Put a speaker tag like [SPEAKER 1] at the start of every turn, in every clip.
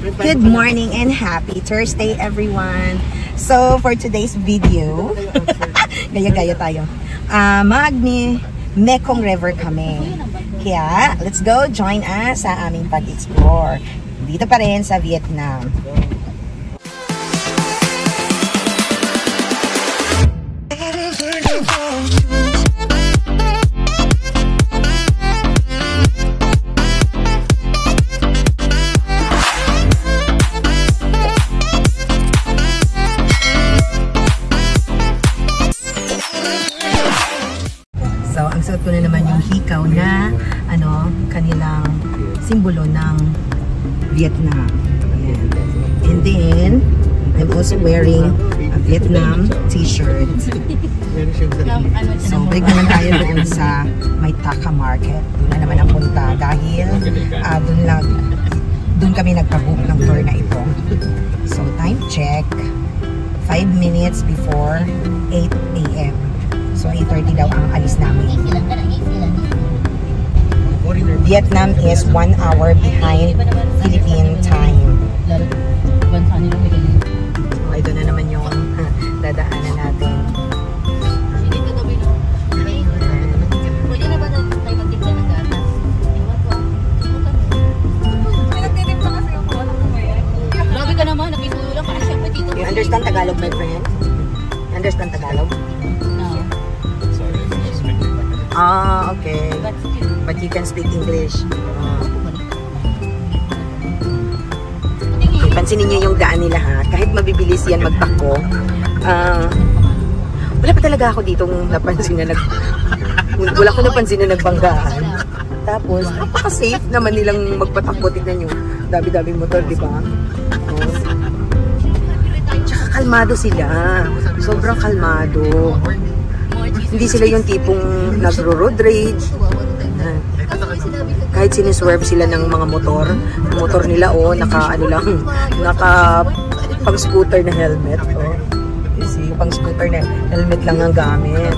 [SPEAKER 1] Good morning and happy Thursday, everyone. So, for today's video, gaya-gaya tayo. Mekong River kami. Kaya, let's go, join us sa aming pag-explore. Dito pa rin sa Vietnam. So, ang suot ko na naman yung hikaw na kanilang simbolo ng Vietnam. Ayan. And then, I'm also wearing a Vietnam t-shirt. So, break naman tayo doon sa Mai Taka Market. Doon na naman ang punta dahil doon kami nagpa-book ng tour na ito. So, time check. 5 minutes before 8 AM. So, 8:30 daw ang alis namin. Vietnam is 1 hour behind Philippine time. So, ito na naman yung dadaanan natin.
[SPEAKER 2] Pwede na ba tayo magtigla ng gatas? Pinagtitim na kasi yung kuha ng kumayan. Grabe ka naman, nakisulo lang para siyempre dito.
[SPEAKER 1] You understand Tagalog, my friend? Understand Tagalog?
[SPEAKER 2] No.
[SPEAKER 1] Ah, okay. But you can speak English. Okay, pansinin niyo yung daan nila ha. Kahit mabibilis yan magtakbo. Wala pa talaga ako ditong napansin na wala ko napansin na nagbanggaan. Tapos, napaka-safe naman nilang magpatakbo. Tignan nyo. Dabi-dabing motor, di ba? Tsaka kalmado sila. Sobrang kalmado. Hindi sila yung tipong nagro-road rage. Kahit siniswerve sila ng mga motor. Ang motor nila, naka pang-scooter na helmet. You see, pang-scooter na helmet lang ang gamit.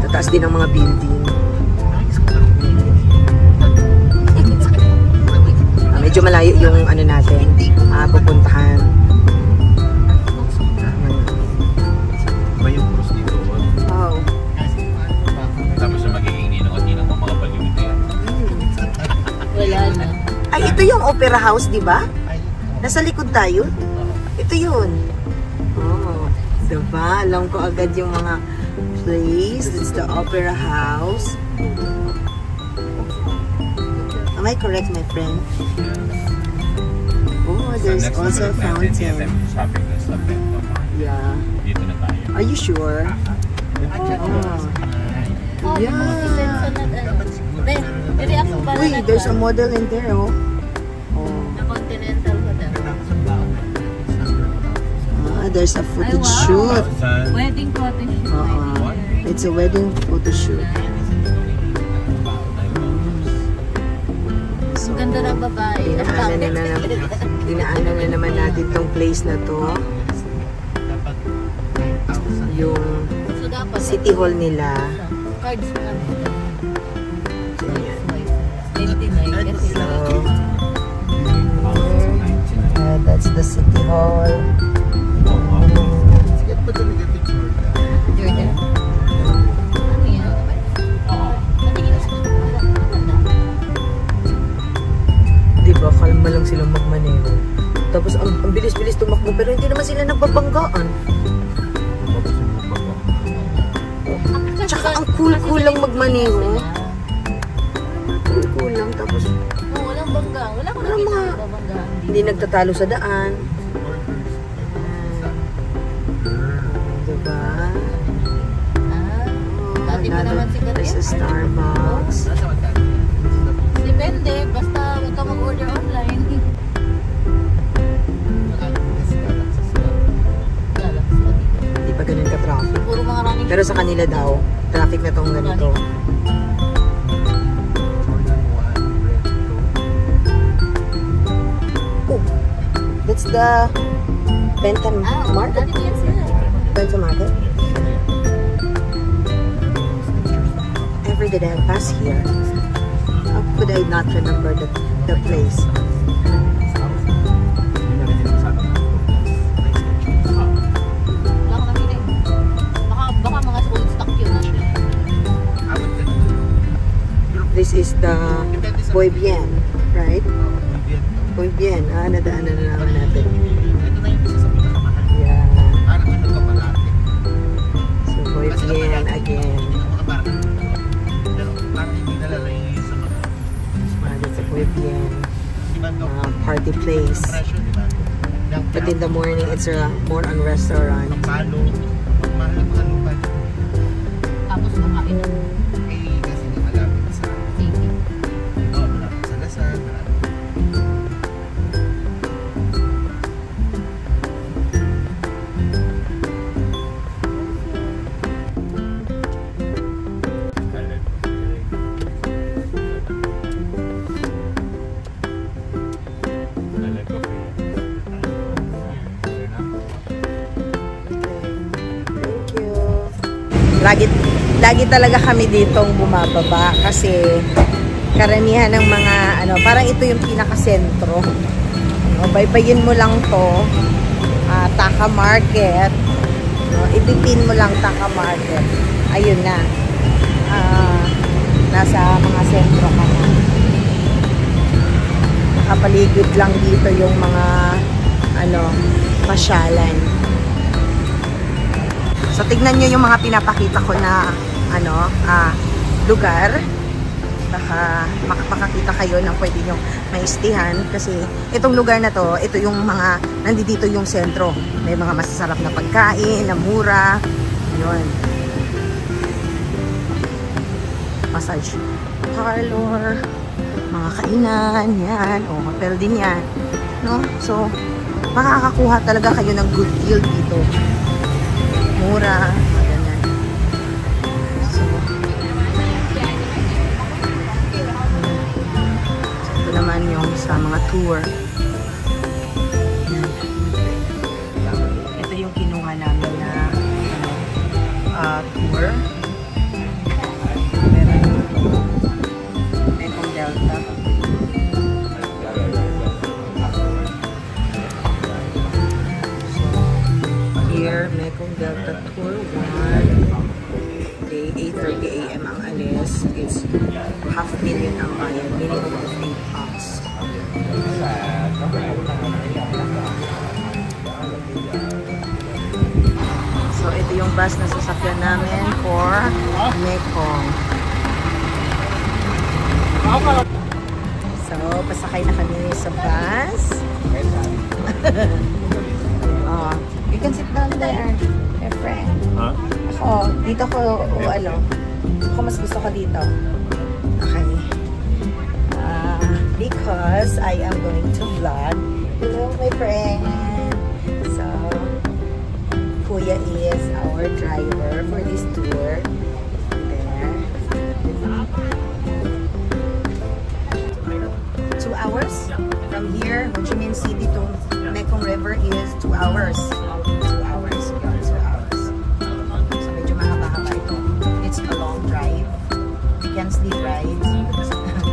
[SPEAKER 1] Tataas din ang mga building. Medyo malayo yung natin, pupuntahan. Ay, ito yung Opera House, di ba? Nasa likod tayo. Ito yun. Oh, diba? Alam ko agad yung mga place. It's the Opera House. Am I correct, my friend? Oh, there's also a fountain. Yeah. Are you sure? Oh. Yeah. Uy, there's a model in there, oh.
[SPEAKER 2] Na Continental Hotel.
[SPEAKER 1] There's a photo shoot.
[SPEAKER 2] Wedding photo shoot.
[SPEAKER 1] It's a wedding photo shoot. So,
[SPEAKER 2] ganda ng babae.
[SPEAKER 1] dinaanan na naman natin tong place na to. Yung City Hall nila.
[SPEAKER 2] Cards na.
[SPEAKER 1] That's the City Hall. Diba, kalma lang silang magmaneho. Tapos ang bilis-bilis tumakbo pero hindi naman sila nagbabanggaan. Tsaka ang cool-cool lang magmaneho. Cool lang, tapos
[SPEAKER 2] walang bangga. Wala ko nakita ng bangga.
[SPEAKER 1] Hindi nagtatalo sa daan. Diba?
[SPEAKER 2] Dati pa naman si Karin.
[SPEAKER 1] There's a Starbucks.
[SPEAKER 2] Depende, basta huwag ka mag-order online.
[SPEAKER 1] Hindi pa ganun ka-traffic.
[SPEAKER 2] Puro mga running.
[SPEAKER 1] Pero sa kanila daw, traffic na tong ganito. Oh, that's the Benta Market. Benta Market. Every day I pass here. How could I not remember that the place.
[SPEAKER 2] Wala ko nakita eh. Baka mga old stock yun.
[SPEAKER 1] This is the Boy Bien, right? Boy Bien. Nadaanan na naman natin.
[SPEAKER 3] Ito na yung isa sa pinakamahal.
[SPEAKER 1] Yeah.
[SPEAKER 3] Parang ano ka malaki.
[SPEAKER 1] So Boy Bien again.
[SPEAKER 3] Pero parang hindi nalalay yung sa mga.
[SPEAKER 1] It's a Boy Bien
[SPEAKER 3] Diba ito?
[SPEAKER 1] party place.
[SPEAKER 3] Presyo, diba?
[SPEAKER 1] But in the morning, it's more on restaurant.
[SPEAKER 3] Palo, magmahal ang halupan.
[SPEAKER 2] Tapos kumain ng
[SPEAKER 3] Eh, kasi hindi malapit sa...
[SPEAKER 2] city.
[SPEAKER 3] Oo, malapit sa Lasal, malapit.
[SPEAKER 1] Thank you. Lagi talaga kami ditong bumababa kasi karamihan ng mga parang ito yung pinakasentro. Baybayin mo lang to, Taka Market. Itipin mo lang Taka Market. Ayun na. Nasa mga sentro ka na. Nakapaligid lang dito yung mga pasyalan. So tignan nyo yung mga pinapakita ko na lugar. Baka makakita kayo ng pwede nyo maistihan kasi itong lugar na to, ito yung mga nandito yung sentro. May mga masasarap na pagkain, na mura. Yun. Massage parlor, mga kainan, yan. O, hotel din yan. No? So, makakakuha talaga kayo ng good deal dito. Mura. Ganyan. So, ito naman yung sa mga tour. Yan. Ito yung kinuha namin na tour. Mekong Delta. Here, Mekong Delta Tour 1. Day 8:30 AM ang alis. It's $500,000 ang bayad. Minimum of 8 bucks. So, ito yung bus na sasakyan namin for Mekong. So, pasakay na kami sa bus. You can sit down there, my friend.
[SPEAKER 3] Huh?
[SPEAKER 1] Ako, dito ko, ako mas gusto ko dito. Okay. Because I am going to vlog. Hello, my friend. So, Kuya is our driver for this tour. There. 2 hours? From here, Ho Chi Minh City to Mekong River is 2 hours. 2 hours. Yeah, 2 hours. So, medyo mahaba-haba ito. It's a long drive. We can sleep rides. Okay.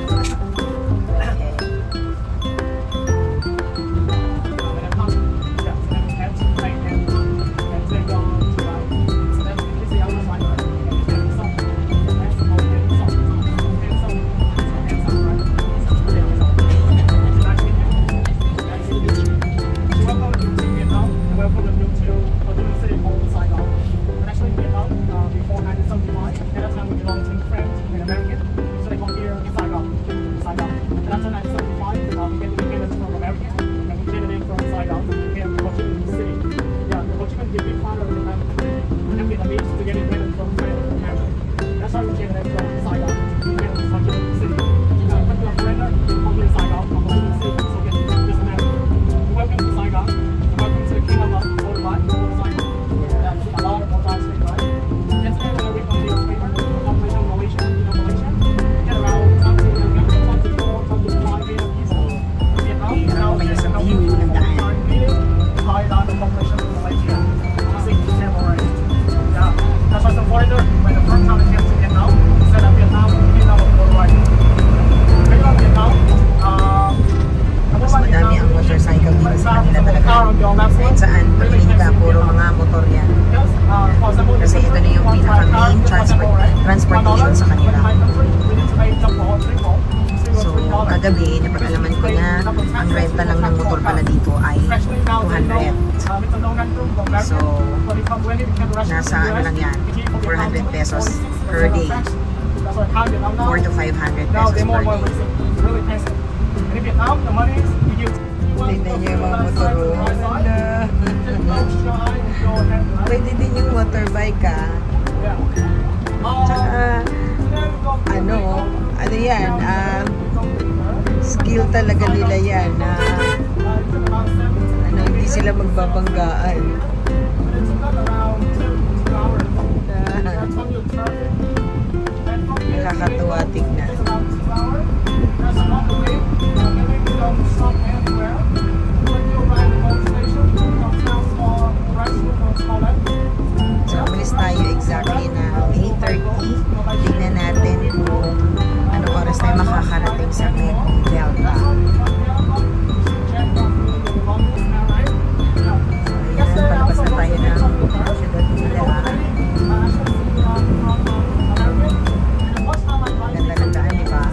[SPEAKER 1] nalaman ko na ang renta lang ng motor pala dito ay 200. So, nasa ano lang yan, 400 pesos per day. 4 to 500 pesos per day. Tignan niyo yung mga motor. Pwede din yung motorbike Tsaka, ano yan, skill talaga nila yan hindi sila magbabanggaan. Nakakatuwa tignan. So, umalis tayo exactly na 8:30. Tignan natin kung ano oras tayo makakarating sa Med Delta. Ayan, palabas na tayo ng syudad nila. Ganda ng daan, diba?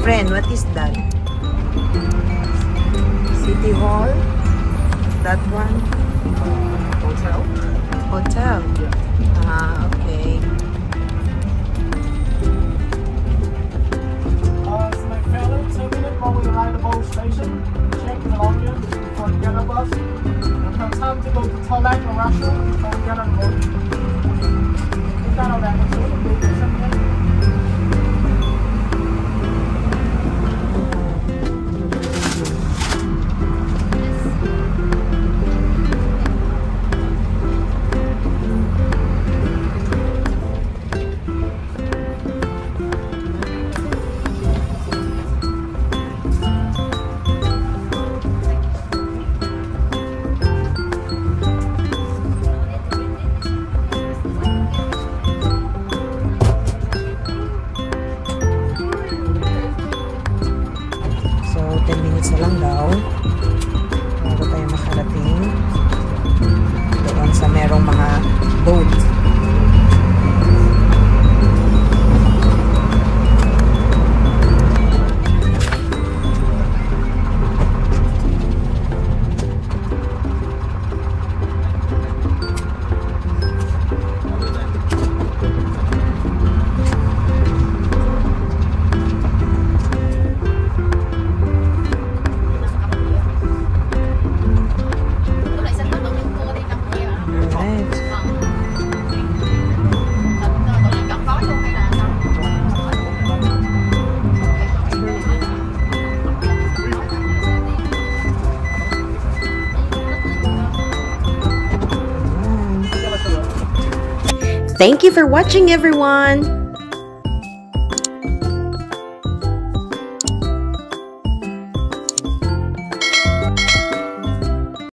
[SPEAKER 1] Friend, what is that? City Hall? That one?
[SPEAKER 3] Hotel?
[SPEAKER 1] Hotel? Ah, okay.
[SPEAKER 4] So my fellow, 2 minutes while we arrive at Bow Station, check the belongings before we get on the bus. And have time to go to toilet or restroom before we get on the boat. Is that all right with you? We'll do something.
[SPEAKER 1] So, 10 minutes na lang daw. Bago tayo makarating doon sa merong mga boat. Thank you for watching, everyone!